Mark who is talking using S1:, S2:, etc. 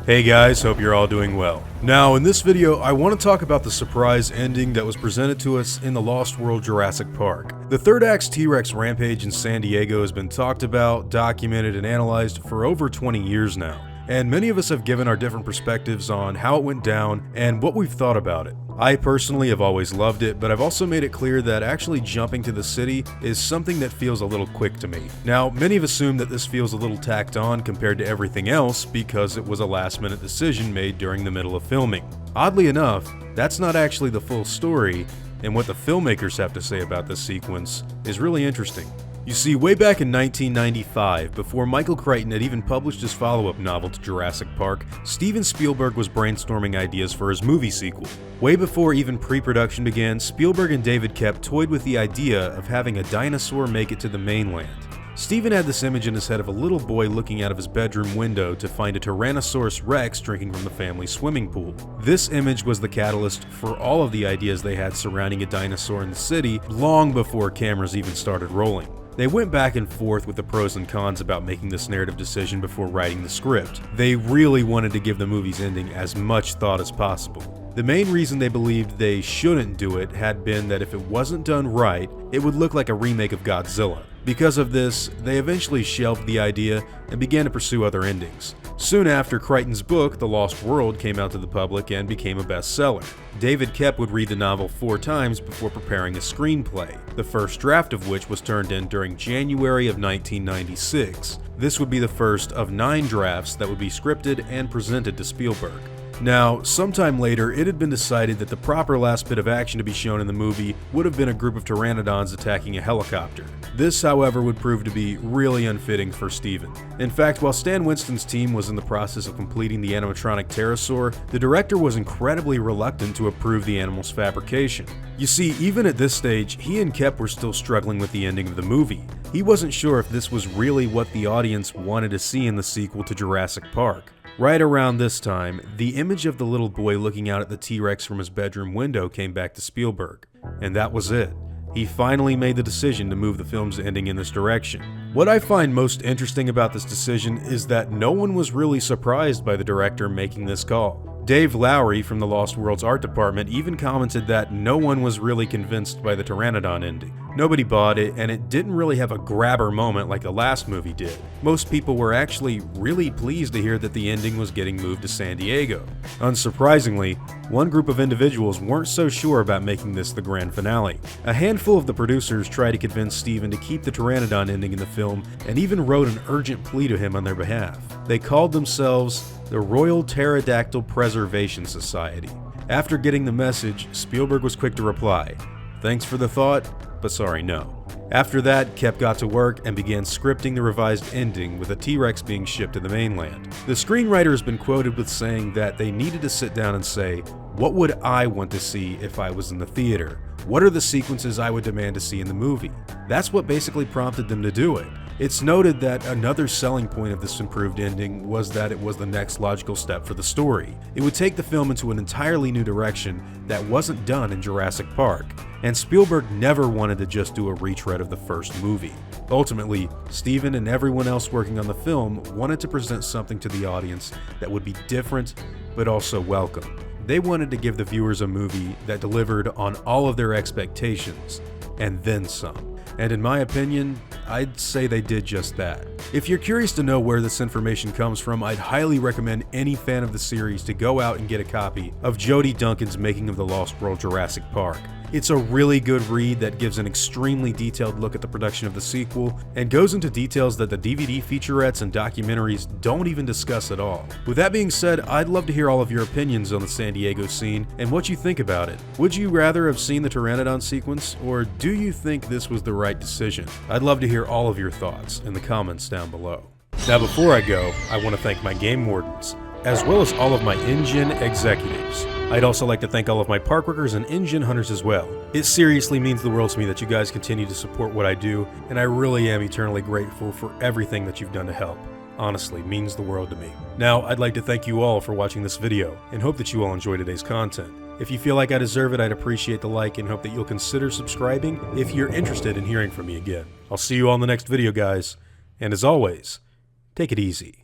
S1: Hey guys, hope you're all doing well. Now, in this video, I want to talk about the surprise ending that was presented to us in the Lost World Jurassic Park. The third act's T-Rex rampage in San Diego has been talked about, documented, and analyzed for over 20 years now. And many of us have given our different perspectives on how it went down and what we've thought about it. I personally have always loved it, but I've also made it clear that actually jumping to the city is something that feels a little quick to me. Now, many have assumed that this feels a little tacked on compared to everything else because it was a last-minute decision made during the middle of filming. Oddly enough, that's not actually the full story, and what the filmmakers have to say about this sequence is really interesting. You see, way back in 1995, before Michael Crichton had even published his follow-up novel to Jurassic Park, Steven Spielberg was brainstorming ideas for his movie sequel. Way before even pre-production began, Spielberg and David Koepp toyed with the idea of having a dinosaur make it to the mainland. Steven had this image in his head of a little boy looking out of his bedroom window to find a Tyrannosaurus Rex drinking from the family swimming pool. This image was the catalyst for all of the ideas they had surrounding a dinosaur in the city long before cameras even started rolling. They went back and forth with the pros and cons about making this narrative decision before writing the script. They really wanted to give the movie's ending as much thought as possible. The main reason they believed they shouldn't do it had been that if it wasn't done right, it would look like a remake of Godzilla. Because of this, they eventually shelved the idea and began to pursue other endings. Soon after, Crichton's book, The Lost World, came out to the public and became a bestseller. David Koepp would read the novel 4 times before preparing a screenplay, the first draft of which was turned in during January of 1996. This would be the first of 9 drafts that would be scripted and presented to Spielberg. Now, sometime later, it had been decided that the proper last bit of action to be shown in the movie would have been a group of pteranodons attacking a helicopter. This, however, would prove to be really unfitting for Steven. In fact, while Stan Winston's team was in the process of completing the animatronic pterosaur, the director was incredibly reluctant to approve the animal's fabrication. You see, even at this stage, he and Koepp were still struggling with the ending of the movie. He wasn't sure if this was really what the audience wanted to see in the sequel to Jurassic Park. Right around this time, the image of the little boy looking out at the T-Rex from his bedroom window came back to Spielberg. And that was it. He finally made the decision to move the film's ending in this direction. What I find most interesting about this decision is that no one was really surprised by the director making this call. Dave Lowry from the Lost World's art department even commented that no one was really convinced by the Pteranodon ending. Nobody bought it, and it didn't really have a grabber moment like the last movie did. Most people were actually really pleased to hear that the ending was getting moved to San Diego. Unsurprisingly, one group of individuals weren't so sure about making this the grand finale. A handful of the producers tried to convince Steven to keep the Pteranodon ending in the film and even wrote an urgent plea to him on their behalf. They called themselves the Royal Pterodactyl Preservation Society. After getting the message, Spielberg was quick to reply, "Thanks for the thought, but sorry, no." After that, Koepp got to work and began scripting the revised ending with a T-Rex being shipped to the mainland. The screenwriter has been quoted with saying that they needed to sit down and say, "What would I want to see if I was in the theater? What are the sequences I would demand to see in the movie?" That's what basically prompted them to do it. It's noted that another selling point of this improved ending was that it was the next logical step for the story. It would take the film into an entirely new direction that wasn't done in Jurassic Park, and Spielberg never wanted to just do a retread of the first movie. Ultimately, Steven and everyone else working on the film wanted to present something to the audience that would be different, but also welcome. They wanted to give the viewers a movie that delivered on all of their expectations, and then some. And in my opinion, I'd say they did just that. If you're curious to know where this information comes from, I'd highly recommend any fan of the series to go out and get a copy of Jody Duncan's Making of the Lost World Jurassic Park. It's a really good read that gives an extremely detailed look at the production of the sequel and goes into details that the DVD featurettes and documentaries don't even discuss at all. With that being said, I'd love to hear all of your opinions on the San Diego scene and what you think about it. Would you rather have seen the Pteranodon sequence, or do you think this was the right decision? I'd love to hear all of your thoughts in the comments down below. Now before I go, I want to thank my game wardens, as well as all of my InGen executives. I'd also like to thank all of my park workers and InGen hunters as well. It seriously means the world to me that you guys continue to support what I do, and I really am eternally grateful for everything that you've done to help. Honestly, means the world to me. Now, I'd like to thank you all for watching this video, and hope that you all enjoy today's content. If you feel like I deserve it, I'd appreciate the like and hope that you'll consider subscribing if you're interested in hearing from me again. I'll see you all in the next video, guys, and as always, take it easy.